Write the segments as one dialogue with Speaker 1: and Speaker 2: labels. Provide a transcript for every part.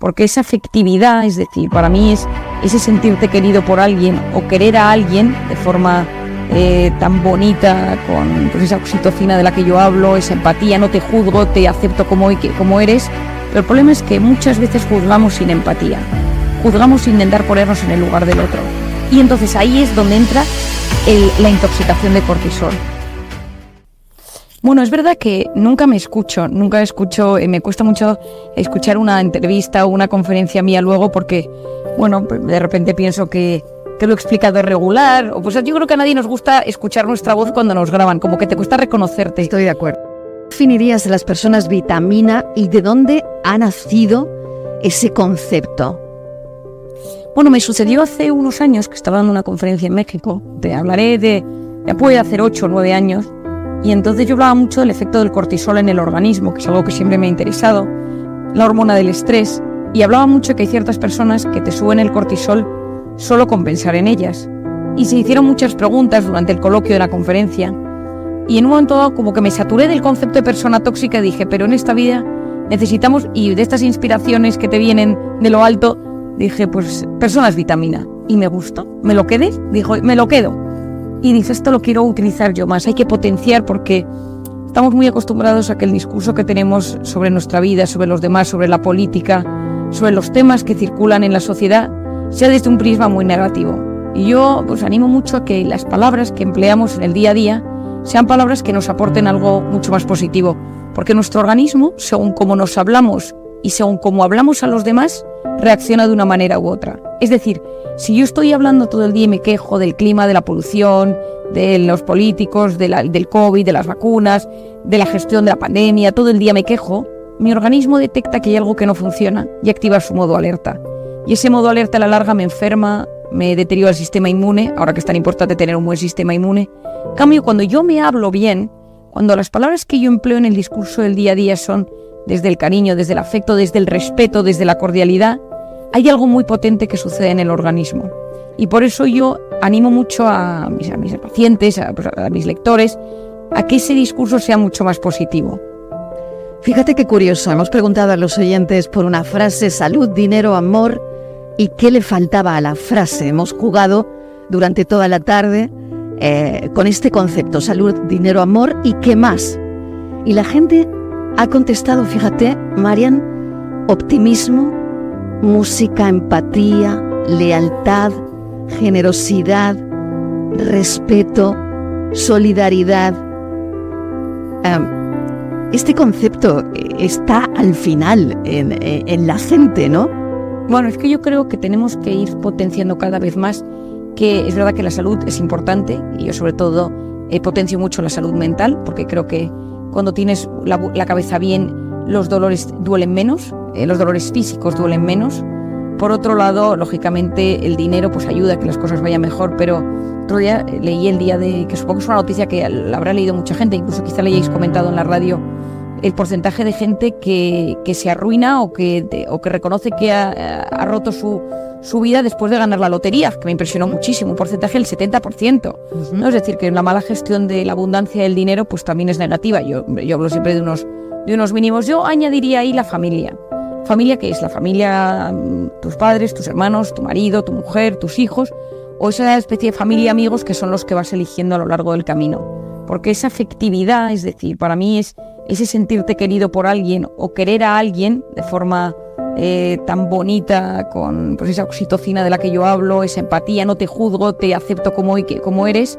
Speaker 1: porque esa afectividad, es decir, para mí es ese sentirte querido por alguien o querer a alguien de forma tan bonita, con pues esa oxitocina de la que yo hablo, esa empatía, no te juzgo, te acepto como eres, pero el problema es que muchas veces juzgamos sin empatía, juzgamos sin intentar ponernos en el lugar del otro, y entonces ahí es donde entra la intoxicación de cortisol. Bueno, es verdad que nunca escucho, me cuesta mucho escuchar una entrevista o una conferencia mía luego porque, bueno, de repente pienso que lo he explicado regular, o pues yo creo que a nadie nos gusta escuchar nuestra voz cuando nos graban, como que te cuesta reconocerte.
Speaker 2: Estoy de acuerdo. ¿Qué definirías de las personas vitamina y de dónde ha nacido ese concepto?
Speaker 1: Bueno, me sucedió hace unos años que estaba dando una conferencia en México, te hablaré ya puede hacer 8 o 9 años, y entonces yo hablaba mucho del efecto del cortisol en el organismo, que es algo que siempre me ha interesado, la hormona del estrés, y hablaba mucho que hay ciertas personas que te suben el cortisol solo con pensar en ellas. Y se hicieron muchas preguntas durante el coloquio de la conferencia, y en un momento dado como que me saturé del concepto de persona tóxica y dije, pero en esta vida necesitamos, y de estas inspiraciones que te vienen de lo alto, dije, pues personas vitamina, y me gustó, me lo quedé, dijo, me lo quedo, y dije, esto lo quiero utilizar yo más, hay que potenciar porque estamos muy acostumbrados a que el discurso que tenemos sobre nuestra vida, sobre los demás, sobre la política, sobre los temas que circulan en la sociedad, sea desde un prisma muy negativo. Y yo pues animo mucho a que las palabras que empleamos en el día a día sean palabras que nos aporten algo mucho más positivo, porque nuestro organismo, según cómo nos hablamos y según cómo hablamos a los demás, reacciona de una manera u otra. Es decir, si yo estoy hablando todo el día y me quejo del clima, de la polución, de los políticos, del COVID, de las vacunas, de la gestión de la pandemia, todo el día me quejo, mi organismo detecta que hay algo que no funciona y activa su modo alerta. Y ese modo alerta a la larga me enferma, me deteriora el sistema inmune, ahora que es tan importante tener un buen sistema inmune. En cambio, cuando yo me hablo bien, cuando las palabras que yo empleo en el discurso del día a día son desde el cariño, desde el afecto, desde el respeto, desde la cordialidad, hay algo muy potente que sucede en el organismo. Y por eso yo animo mucho a mis pacientes, a mis lectores, a que ese discurso sea mucho más positivo.
Speaker 2: Fíjate qué curioso, hemos preguntado a los oyentes por una frase, salud, dinero, amor, y qué le faltaba a la frase. Hemos jugado durante toda la tarde con este concepto, salud, dinero, amor, y qué más. Y la gente ha contestado, fíjate, Marian, optimismo, música, empatía, lealtad, generosidad, respeto, solidaridad. Este concepto está al final en la gente, ¿no?
Speaker 1: Bueno, es que yo creo que tenemos que ir potenciando cada vez más, que es verdad que la salud es importante, y yo sobre todo potencio mucho la salud mental, porque creo que cuando tienes la cabeza bien, los dolores duelen menos, los dolores físicos duelen menos. Por otro lado, lógicamente, el dinero pues ayuda a que las cosas vayan mejor, pero otro día leí el día que supongo que es una noticia que la habrá leído mucha gente, incluso quizá le hayáis comentado en la radio, el porcentaje de gente que se arruina o que reconoce que ha roto su vida después de ganar la lotería, que me impresionó muchísimo, un porcentaje del 70%. ¿No? Es decir, que la mala gestión de la abundancia del dinero pues también es negativa. Yo hablo siempre de unos mínimos. Yo añadiría ahí la familia. ¿Familia qué es? La familia, tus padres, tus hermanos, tu marido, tu mujer, tus hijos, o esa especie de familia amigos que son los que vas eligiendo a lo largo del camino. Porque esa afectividad, es decir, para mí es ese sentirte querido por alguien o querer a alguien de forma tan bonita, con pues esa oxitocina de la que yo hablo, esa empatía, no te juzgo, te acepto como eres,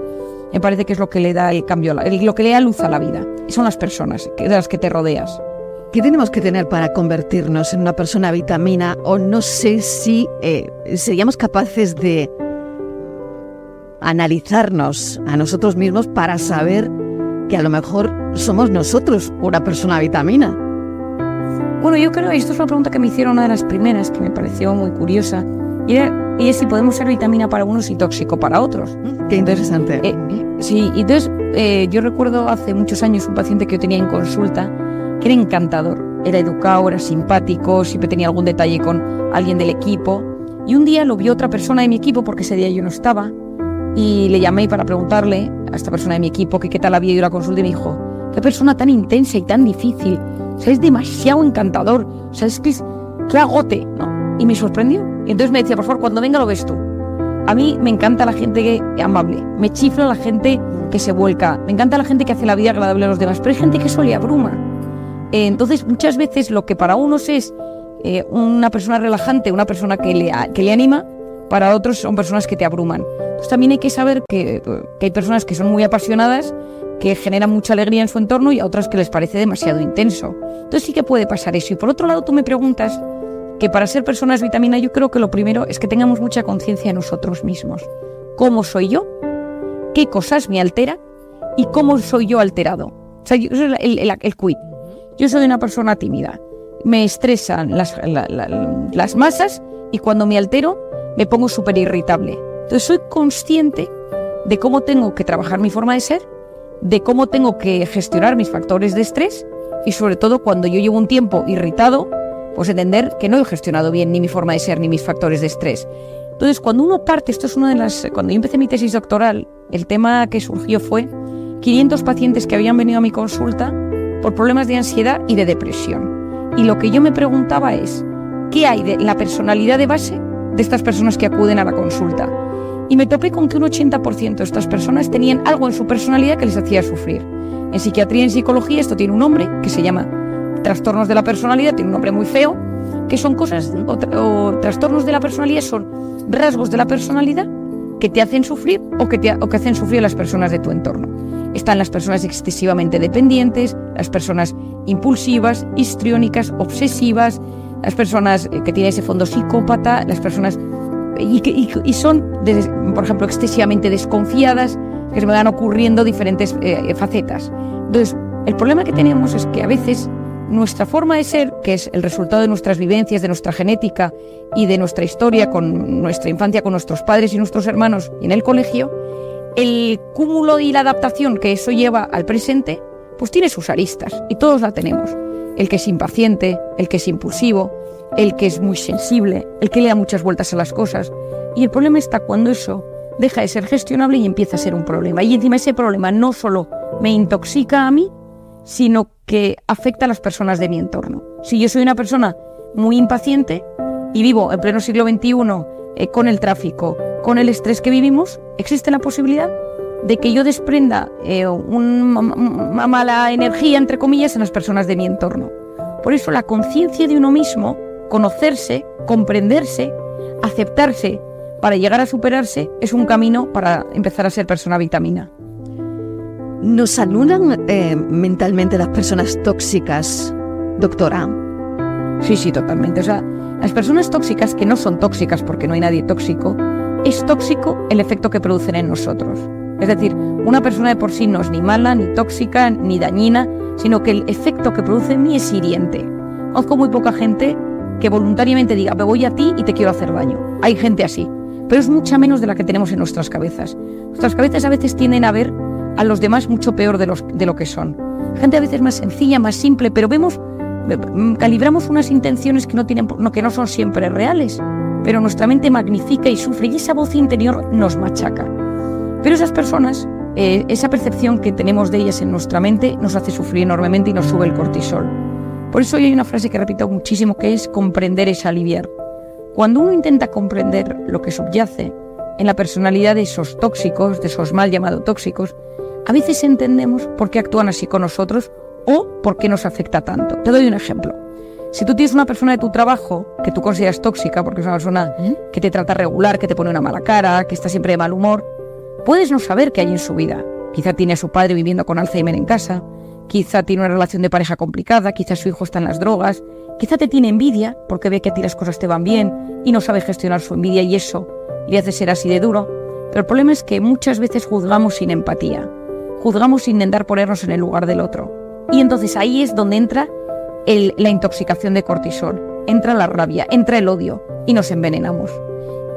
Speaker 1: me parece que es lo que le da el cambio, lo que le da luz a la vida. Son las personas de las que te rodeas.
Speaker 2: ¿Qué tenemos que tener para convertirnos en una persona vitamina? O no sé si seríamos capaces de analizarnos a nosotros mismos para saber que a lo mejor somos nosotros una persona vitamina.
Speaker 1: Bueno, yo creo, y esto es una pregunta que me hicieron una de las primeras, que me pareció muy curiosa, y es si podemos ser vitamina para unos y tóxico para otros.
Speaker 2: Qué interesante.
Speaker 1: Sí, entonces yo recuerdo hace muchos años un paciente que yo tenía en consulta, que era encantador, era educado, era simpático, siempre tenía algún detalle con alguien del equipo, y un día lo vio otra persona de mi equipo, porque ese día yo no estaba, y le llamé para preguntarle a esta persona de mi equipo que qué tal había ido la consulta, y me dijo, qué persona tan intensa y tan difícil, o sea, es demasiado encantador, o sea, es que qué agote, ¿no? Y me sorprendió. Y entonces me decía, por favor, cuando venga lo ves tú. A mí me encanta la gente que es amable, me chifla la gente que se vuelca, me encanta la gente que hace la vida agradable a los demás, pero hay gente que eso le abruma. Entonces, muchas veces lo que para unos es una persona relajante, una persona que le anima, para otros son personas que te abruman. Entonces, también hay que saber que hay personas que son muy apasionadas, que generan mucha alegría en su entorno, y a otras que les parece demasiado intenso. Entonces sí que puede pasar eso. Y por otro lado, tú me preguntas que para ser personas vitamina, yo creo que lo primero es que tengamos mucha conciencia de nosotros mismos. ¿Cómo soy yo? ¿Qué cosas me alteran? ¿Y cómo soy yo alterado? O sea, yo soy el quid. Yo soy una persona tímida. Me estresan las masas, y cuando me altero me pongo súper irritable. Entonces soy consciente de cómo tengo que trabajar mi forma de ser, de cómo tengo que gestionar mis factores de estrés, y sobre todo cuando yo llevo un tiempo irritado, pues entender que no he gestionado bien ni mi forma de ser ni mis factores de estrés. Entonces, cuando uno parte, esto es una de las... Cuando yo empecé mi tesis doctoral, el tema que surgió fue 500 pacientes que habían venido a mi consulta por problemas de ansiedad y de depresión. Y lo que yo me preguntaba es, ¿qué hay de la personalidad de base de estas personas que acuden a la consulta? Y me topé con que un 80% de estas personas tenían algo en su personalidad que les hacía sufrir. En psiquiatría y en psicología esto tiene un nombre que se llama trastornos de la personalidad, tiene un nombre muy feo, que son cosas, o trastornos de la personalidad son rasgos de la personalidad que te hacen sufrir o que hacen sufrir a las personas de tu entorno. Están las personas excesivamente dependientes, las personas impulsivas, histriónicas, obsesivas, las personas que tienen ese fondo psicópata, las personas y son, por ejemplo, excesivamente desconfiadas, que se me van ocurriendo diferentes facetas. Entonces, el problema que tenemos es que a veces nuestra forma de ser, que es el resultado de nuestras vivencias, de nuestra genética y de nuestra historia con nuestra infancia, con nuestros padres y nuestros hermanos y en el colegio, el cúmulo y la adaptación que eso lleva al presente, pues tiene sus aristas, y todos la tenemos. El que es impaciente, el que es impulsivo, el que es muy sensible, el que le da muchas vueltas a las cosas. Y el problema está cuando eso deja de ser gestionable y empieza a ser un problema. Y encima ese problema no solo me intoxica a mí, sino que afecta a las personas de mi entorno. Si yo soy una persona muy impaciente y vivo en pleno siglo XXI con el tráfico, con el estrés que vivimos, existe la posibilidad de que yo desprenda una mala energía, entre comillas, en las personas de mi entorno. Por eso la conciencia de uno mismo, conocerse, comprenderse, aceptarse para llegar a superarse, es un camino para empezar a ser persona vitamina.
Speaker 2: ¿Nos anulan mentalmente las personas tóxicas, doctora?
Speaker 1: Sí, totalmente. O sea, las personas tóxicas, que no son tóxicas porque no hay nadie tóxico, es tóxico el efecto que producen en nosotros. Es decir, una persona de por sí no es ni mala, ni tóxica, ni dañina, sino que el efecto que produce en mí es hiriente. Conozco muy poca gente que voluntariamente diga, me voy a ti y te quiero hacer daño. Hay gente así, pero es mucha menos de la que tenemos en nuestras cabezas. Nuestras cabezas a veces tienden a ver a los demás mucho peor de lo que son. Gente a veces más sencilla, más simple, pero calibramos unas intenciones que no son siempre reales, pero nuestra mente magnifica y sufre, y esa voz interior nos machaca. Pero esas personas, esa percepción que tenemos de ellas en nuestra mente nos hace sufrir enormemente y nos sube el cortisol. Por eso hoy hay una frase que repito muchísimo, que es: comprender es aliviar. Cuando uno intenta comprender lo que subyace en la personalidad de esos tóxicos, de esos mal llamados tóxicos, a veces entendemos por qué actúan así con nosotros o por qué nos afecta tanto. Te doy un ejemplo. Si tú tienes una persona de tu trabajo que tú consideras tóxica porque es una persona que te trata regular, que te pone una mala cara, que está siempre de mal humor, puedes no saber qué hay en su vida. Quizá tiene a su padre viviendo con Alzheimer en casa, quizá tiene una relación de pareja complicada, quizá su hijo está en las drogas, quizá te tiene envidia porque ve que a ti las cosas te van bien y no sabe gestionar su envidia, y eso le hace ser así de duro. Pero el problema es que muchas veces juzgamos sin empatía, juzgamos sin intentar ponernos en el lugar del otro. Y entonces ahí es donde entra la intoxicación de cortisol, entra la rabia, entra el odio y nos envenenamos.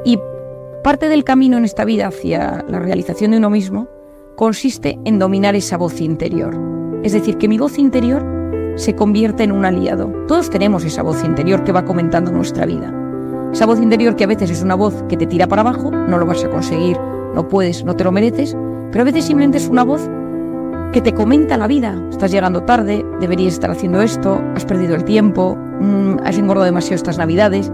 Speaker 1: Y parte del camino en esta vida hacia la realización de uno mismo consiste en dominar esa voz interior. Es decir, que mi voz interior se convierta en un aliado. Todos tenemos esa voz interior que va comentando nuestra vida. Esa voz interior que a veces es una voz que te tira para abajo, no lo vas a conseguir, no puedes, no te lo mereces, pero a veces simplemente es una voz que te comenta la vida. Estás llegando tarde, deberías estar haciendo esto, has perdido el tiempo, has engordado demasiado estas navidades.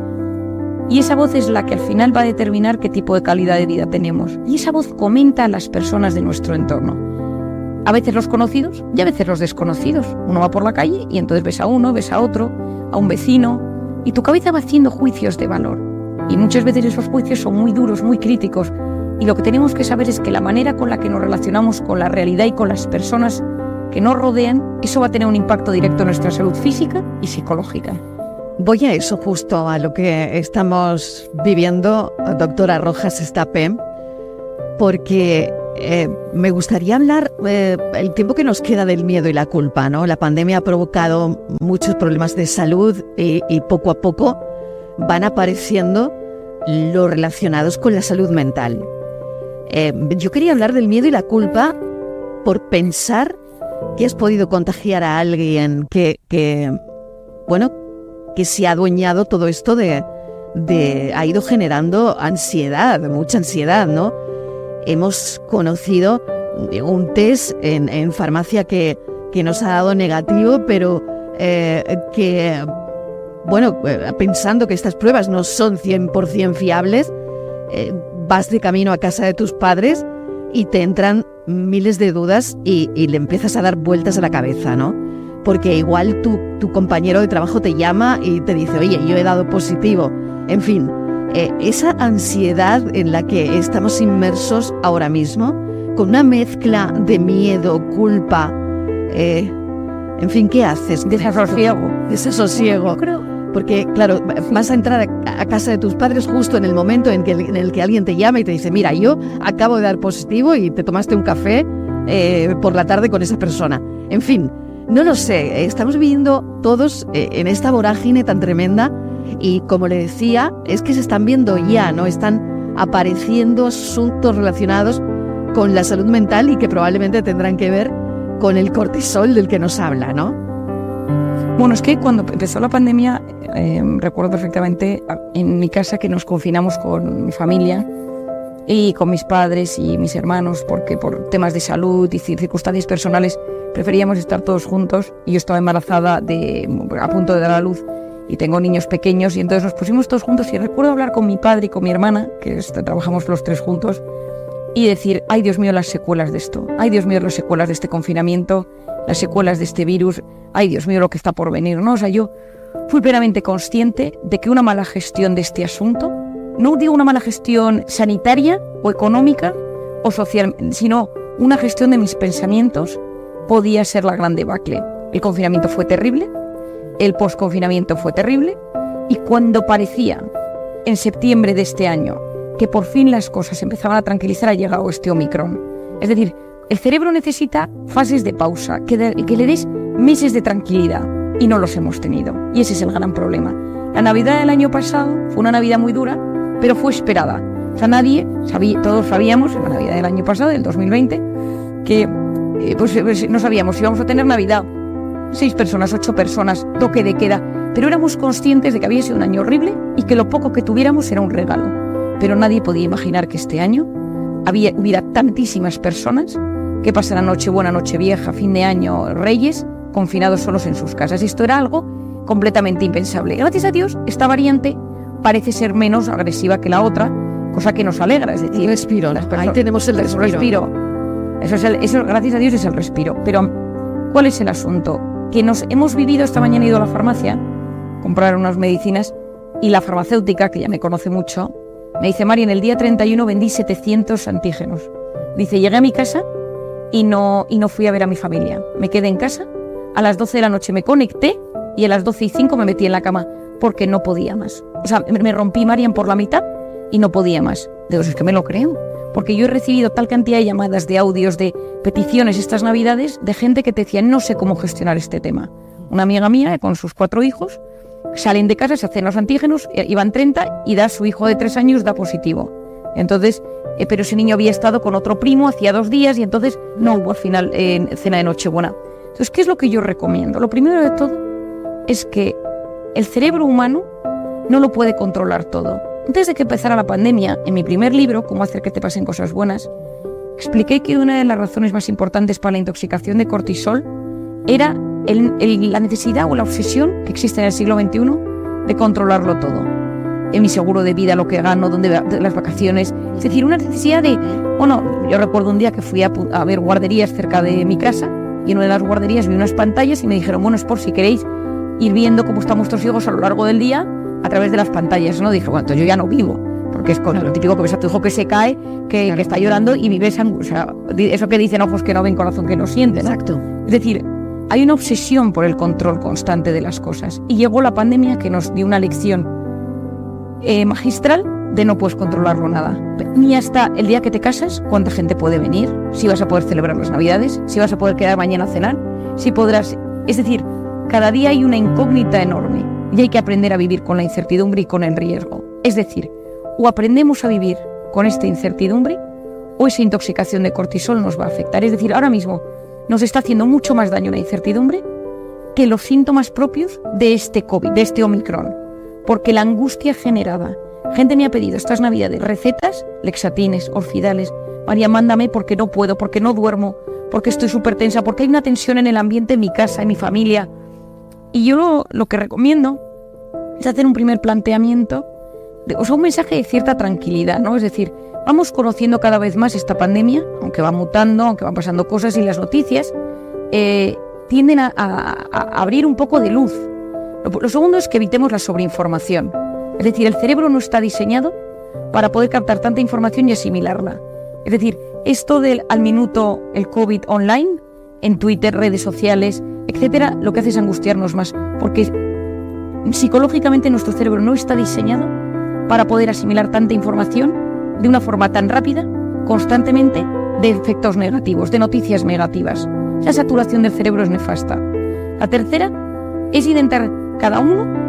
Speaker 1: Y esa voz es la que al final va a determinar qué tipo de calidad de vida tenemos. Y esa voz comenta a las personas de nuestro entorno. A veces los conocidos y a veces los desconocidos. Uno va por la calle y entonces ves a uno, ves a otro, a un vecino, y tu cabeza va haciendo juicios de valor. Y muchas veces esos juicios son muy duros, muy críticos. Y lo que tenemos que saber es que la manera con la que nos relacionamos con la realidad y con las personas que nos rodean, eso va a tener un impacto directo en nuestra salud física y psicológica.
Speaker 2: Voy a eso justo, a lo que estamos viviendo, doctora Rojas Estapé, porque me gustaría hablar el tiempo que nos queda del miedo y la culpa, ¿no? La pandemia ha provocado muchos problemas de salud y poco a poco van apareciendo los relacionados con la salud mental. Yo quería hablar del miedo y la culpa por pensar que has podido contagiar a alguien que se ha adueñado todo esto ha ido generando ansiedad, mucha ansiedad, ¿no? Hemos conocido un test en farmacia que nos ha dado negativo, pero pensando que estas pruebas no son 100% fiables, vas de camino a casa de tus padres y te entran miles de dudas y le empiezas a dar vueltas a la cabeza, ¿no? Porque igual tu compañero de trabajo te llama y te dice, oye, yo he dado positivo. En fin, esa ansiedad en la que estamos inmersos ahora mismo, con una mezcla de miedo, culpa, en fin, ¿qué haces? Desasosiego. Porque, claro, vas a entrar a casa de tus padres justo en el momento en el que alguien te llama y te dice, mira, yo acabo de dar positivo y te tomaste un café por la tarde con esa persona. En fin, no lo sé, estamos viviendo todos en esta vorágine tan tremenda y, como le decía, es que se están viendo ya, ¿no? Están apareciendo asuntos relacionados con la salud mental y que probablemente tendrán que ver con el cortisol del que nos habla, ¿no?
Speaker 1: Bueno, es que cuando empezó la pandemia, recuerdo perfectamente en mi casa que nos confinamos con mi familia y con mis padres y mis hermanos, porque por temas de salud y circunstancias personales preferíamos estar todos juntos. Y yo estaba embarazada a punto de dar a luz y tengo niños pequeños, y entonces nos pusimos todos juntos. Y recuerdo hablar con mi padre y con mi hermana, que trabajamos los tres juntos, y decir, ay Dios mío, las secuelas de esto, ay Dios mío, las secuelas de este confinamiento, las secuelas de este virus, ay Dios mío, lo que está por venir, ¿no? O sea, yo fui plenamente consciente de que una mala gestión de este asunto, no digo una mala gestión sanitaria o económica o social, sino una gestión de mis pensamientos, podía ser la gran debacle. El confinamiento fue terrible, el posconfinamiento fue terrible, y cuando parecía, en septiembre de este año, que por fin las cosas empezaban a tranquilizar, ha llegado este Omicron. Es decir, el cerebro necesita fases de pausa, que le des meses de tranquilidad, y no los hemos tenido. Y ese es el gran problema. La Navidad del año pasado fue una Navidad muy dura, pero fue esperada. O sea, todos sabíamos, en la Navidad del año pasado, del 2020, que no sabíamos si íbamos a tener Navidad, 6 personas, 8 personas, toque de queda, pero éramos conscientes de que había sido un año horrible y que lo poco que tuviéramos era un regalo. Pero nadie podía imaginar que este año hubiera tantísimas personas que pasaran Nochebuena, Nochevieja, fin de año, Reyes, confinados solos en sus casas. Esto era algo completamente impensable. Gracias a Dios, esta variante parece ser menos agresiva que la otra, cosa que nos alegra. Es decir,
Speaker 2: respiro. Ahí tenemos el respiro.
Speaker 1: Eso, gracias a Dios, es el respiro. Pero, ¿cuál es el asunto? Que nos hemos vivido, esta mañana he ido a la farmacia a comprar unas medicinas, y la farmacéutica, que ya me conoce mucho, me dice, Mari, en el día 31 vendí 700 antígenos. Dice, llegué a mi casa y no fui a ver a mi familia. Me quedé en casa, a las 12 de la noche me conecté y a las 12:05 me metí en la cama porque no podía más. O sea, me rompí, Marian, por la mitad y no podía más. Digo, es que me lo creo, porque yo he recibido tal cantidad de llamadas, de audios, de peticiones estas Navidades de gente que te decía, no sé cómo gestionar este tema. Una amiga mía con sus 4 hijos, salen de casa, se hacen los antígenos, iban 30 y su hijo de 3 años da positivo. Entonces, pero ese niño había estado con otro primo hacía 2 días y entonces no hubo al final cena de Nochebuena. Entonces, ¿qué es lo que yo recomiendo? Lo primero de todo es que el cerebro humano no lo puede controlar todo. Antes de que empezara la pandemia, en mi primer libro, Cómo hacer que te pasen cosas buenas, expliqué que una de las razones más importantes para la intoxicación de cortisol era la necesidad o la obsesión que existe en el siglo XXI de controlarlo todo. En mi seguro de vida, lo que gano, las vacaciones. Es decir, una necesidad de... Bueno, yo recuerdo un día que fui a ver guarderías cerca de mi casa y en una de las guarderías vi unas pantallas y me dijeron, bueno, es por si queréis ir viendo cómo están vuestros hijos a lo largo del día a través de las pantallas, ¿no? Dije, bueno, entonces yo ya no vivo, porque es lo típico que ves a tu hijo que se cae, que está llorando y vives angustia. Eso que dicen ojos que no ven, corazón que no siente, ¿no?
Speaker 2: Exacto.
Speaker 1: Es decir, hay una obsesión por el control constante de las cosas. Y llegó la pandemia que nos dio una lección magistral de no puedes controlarlo nada. Ni hasta el día que te casas, cuánta gente puede venir, si vas a poder celebrar las Navidades, si vas a poder quedar mañana a cenar, si podrás... Es decir, cada día hay una incógnita enorme y hay que aprender a vivir con la incertidumbre y con el riesgo. Es decir, o aprendemos a vivir con esta incertidumbre o esa intoxicación de cortisol nos va a afectar. Es decir, ahora mismo nos está haciendo mucho más daño la incertidumbre que los síntomas propios de este COVID, de este Omicron. Porque la angustia generada... Gente me ha pedido estas Navidades recetas, Lexatines, Orfidales. María, mándame porque no puedo, porque no duermo, porque estoy súper tensa, porque hay una tensión en el ambiente, en mi casa, en mi familia. Y yo lo que recomiendo es hacer un primer planteamiento, un mensaje de cierta tranquilidad, ¿no? Es decir, vamos conociendo cada vez más esta pandemia, aunque va mutando, aunque van pasando cosas y las noticias tienden a abrir un poco de luz. Lo segundo es que evitemos la sobreinformación. Es decir, el cerebro no está diseñado para poder captar tanta información y asimilarla. Es decir, esto del al minuto el COVID online, en Twitter, redes sociales, etcétera, lo que hace es angustiarnos más, porque psicológicamente nuestro cerebro no está diseñado para poder asimilar tanta información de una forma tan rápida, constantemente, de efectos negativos, de noticias negativas. Esa saturación del cerebro es nefasta. La tercera es intentar cada uno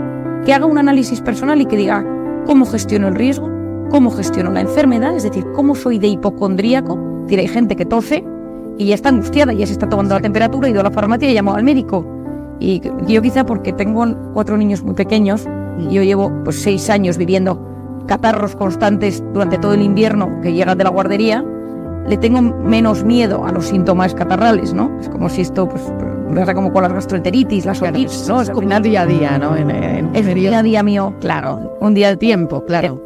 Speaker 1: que haga un análisis personal y que diga cómo gestiono el riesgo, cómo gestiono la enfermedad, es decir, cómo soy de hipocondríaco. Es decir, hay gente que tose y ya está angustiada, ya se está tomando la temperatura, ha ido a la farmacia y ha llamado al médico. Y yo quizá porque tengo 4 niños muy pequeños, y yo llevo 6 años viviendo catarros constantes durante todo el invierno que llegan de la guardería, le tengo menos miedo a los síntomas catarrales, ¿no? Es como si esto, pasa como con las gastroenteritis, las otitis, ¿no?
Speaker 2: Es como un día a día, ¿no?
Speaker 1: Es un día a día mío.
Speaker 2: Claro, un día de tiempo, claro.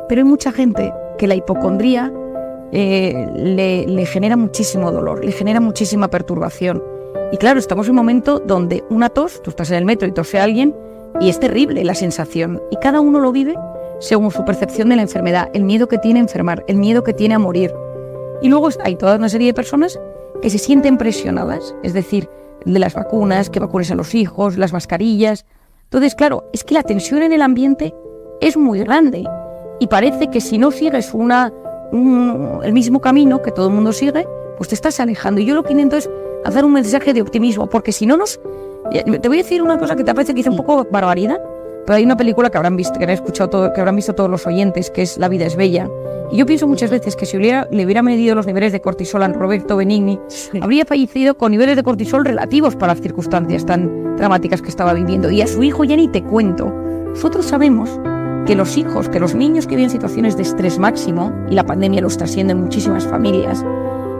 Speaker 1: Pero hay mucha gente que la hipocondría le genera muchísimo dolor, le genera muchísima perturbación. Y claro, estamos en un momento donde una tos, tú estás en el metro y tose a alguien, y es terrible la sensación. Y cada uno lo vive según su percepción de la enfermedad, el miedo que tiene a enfermar, el miedo que tiene a morir. Y luego hay toda una serie de personas que se sienten presionadas, es decir, de las vacunas, que vacunes a los hijos, las mascarillas. Entonces, claro, es que la tensión en el ambiente es muy grande y parece que si no sigues el mismo camino que todo el mundo sigue, pues te estás alejando. Y yo lo que intento es hacer un mensaje de optimismo, porque si no te voy a decir una cosa que te parece quizá un poco barbaridad, pero hay una película que habrán visto, que habrán visto todos los oyentes, que es La vida es bella. Y yo pienso muchas veces que si le hubiera medido los niveles de cortisol a Roberto Benigni, habría fallecido con niveles de cortisol relativos para las circunstancias tan dramáticas que estaba viviendo. Y a su hijo ya ni te cuento. Nosotros sabemos que los niños que viven situaciones de estrés máximo, y la pandemia lo está haciendo en muchísimas familias,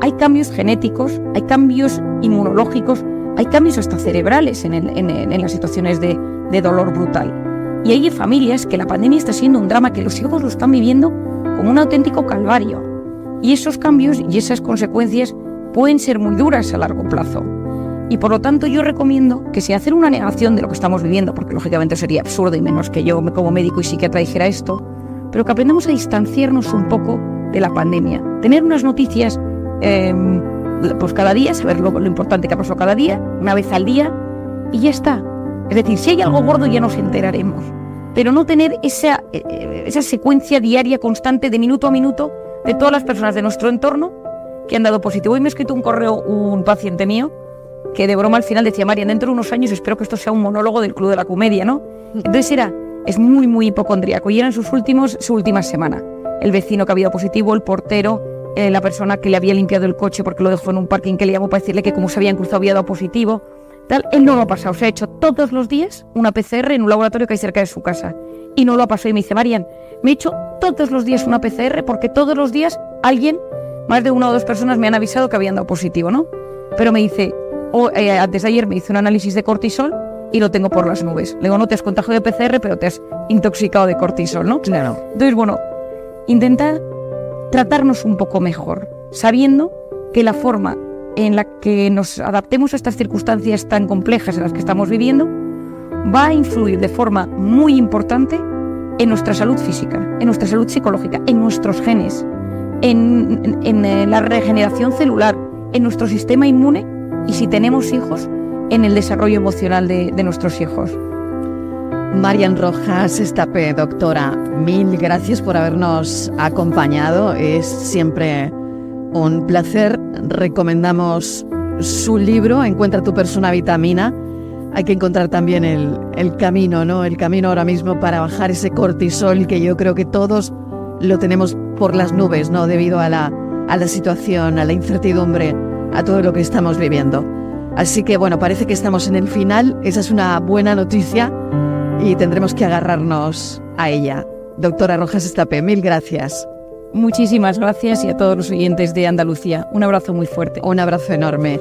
Speaker 1: hay cambios genéticos, hay cambios inmunológicos, hay cambios hasta cerebrales en las situaciones de dolor brutal. Y hay familias que la pandemia está siendo un drama, que los hijos lo están viviendo como un auténtico calvario. Y esos cambios y esas consecuencias pueden ser muy duras a largo plazo. Y por lo tanto yo recomiendo que sin hacer una negación de lo que estamos viviendo, porque lógicamente sería absurdo y menos que yo como médico y psiquiatra dijera esto, pero que aprendamos a distanciarnos un poco de la pandemia. Tener unas noticias pues cada día, saber lo importante que ha pasado cada día, una vez al día, y ya está. Es decir, si hay algo gordo ya nos enteraremos, pero no tener esa secuencia diaria constante de minuto a minuto de todas las personas de nuestro entorno que han dado positivo. Hoy me ha escrito un correo un paciente mío que de broma al final decía: María, dentro de unos años espero que esto sea un monólogo del Club de la Comedia, ¿no? Entonces es muy, muy hipocondríaco y eran su última semana. El vecino que había dado positivo, el portero, la persona que le había limpiado el coche porque lo dejó en un parking, que le llamó para decirle que como se habían cruzado había dado positivo. Él no lo ha pasado, se ha hecho todos los días una PCR en un laboratorio que hay cerca de su casa y no lo ha pasado. Y me dice: Marian, me he hecho todos los días una PCR porque todos los días más de 1 o 2 personas me han avisado que habían dado positivo, ¿no? Pero me dice, O antes de ayer me hice un análisis de cortisol y lo tengo por las nubes. Le digo, no te has contagiado de PCR, pero te has intoxicado de cortisol, ¿no?
Speaker 2: Claro.
Speaker 1: Entonces, bueno, intentar tratarnos un poco mejor, sabiendo que la forma en la que nos adaptemos a estas circunstancias tan complejas en las que estamos viviendo va a influir de forma muy importante en nuestra salud física, en nuestra salud psicológica, en nuestros genes, en la regeneración celular, en nuestro sistema inmune y, si tenemos hijos, en el desarrollo emocional de nuestros hijos.
Speaker 2: Marian Rojas Estapé, doctora, mil gracias por habernos acompañado. Es siempre un placer. Recomendamos su libro, Encuentra tu persona vitamina. Hay que encontrar también el camino, ¿no? El camino ahora mismo para bajar ese cortisol que yo creo que todos lo tenemos por las nubes, ¿no? Debido a la situación, a la incertidumbre, a todo lo que estamos viviendo. Así que, bueno, parece que estamos en el final. Esa es una buena noticia y tendremos que agarrarnos a ella. Doctora Rojas Estapé, mil gracias.
Speaker 1: Muchísimas gracias, y a todos los oyentes de Andalucía, un abrazo muy fuerte.
Speaker 2: Un abrazo enorme.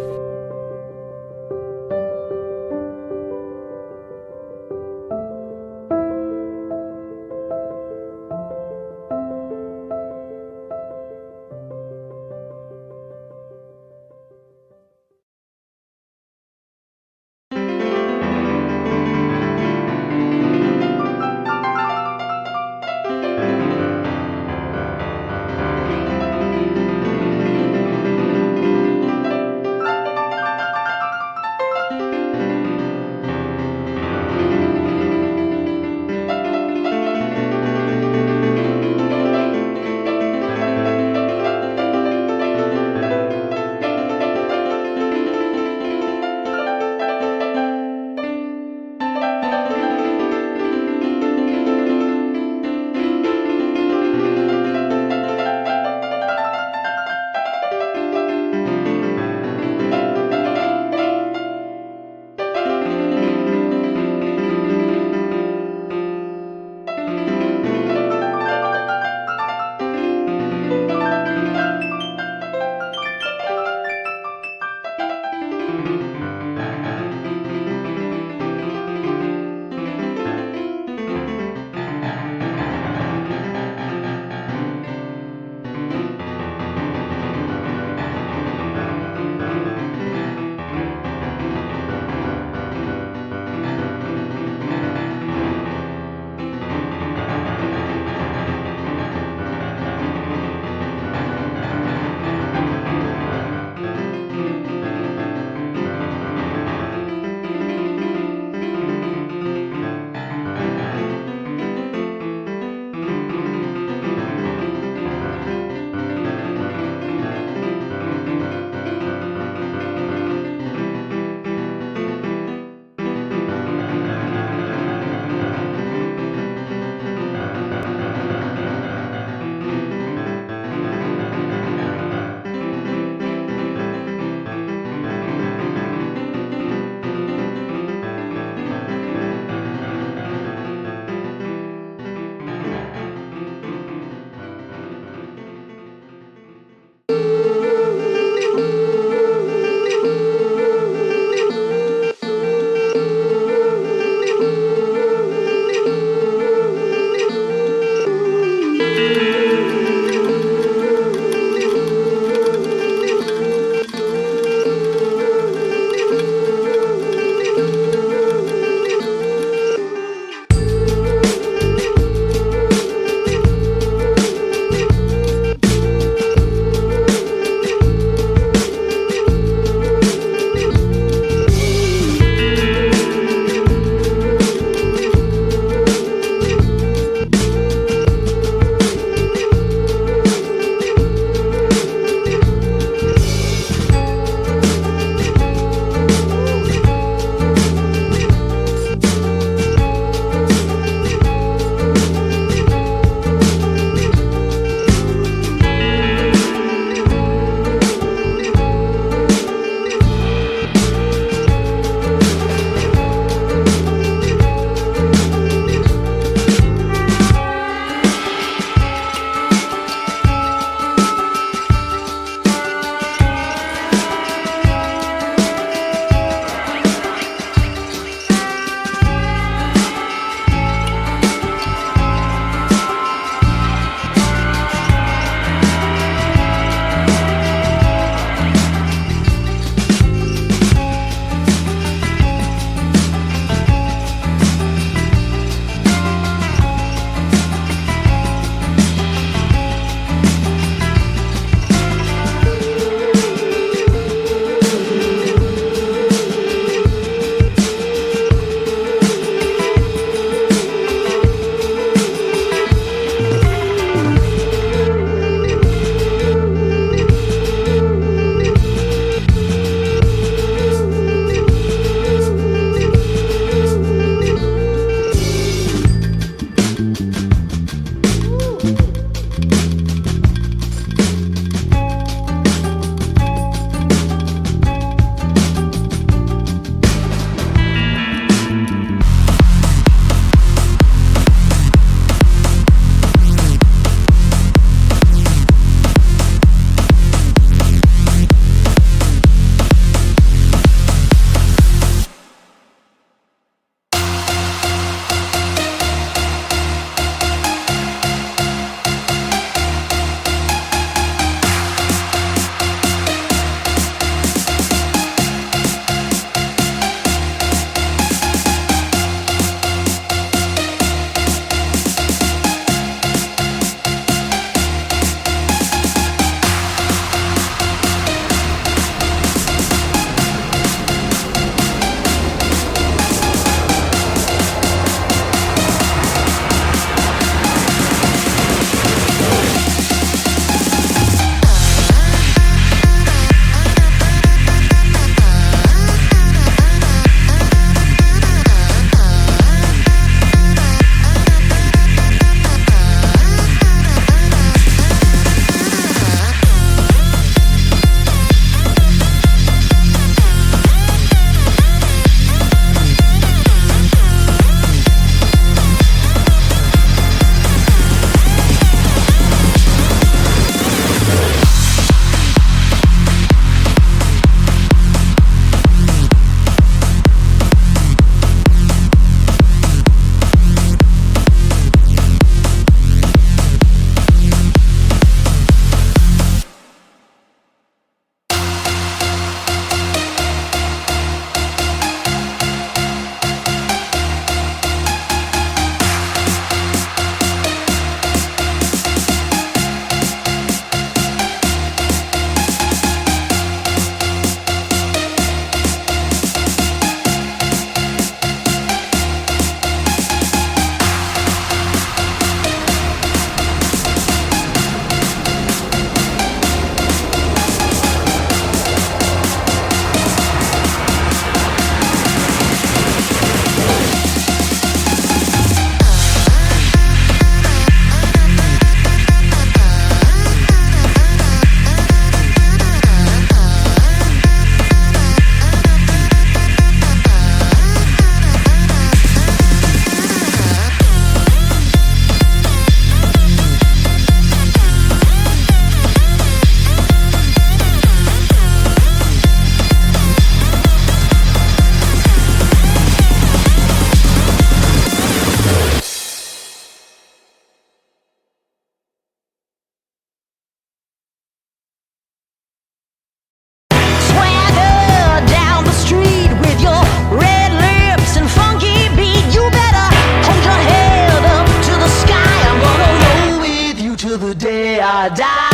Speaker 3: till the day I die.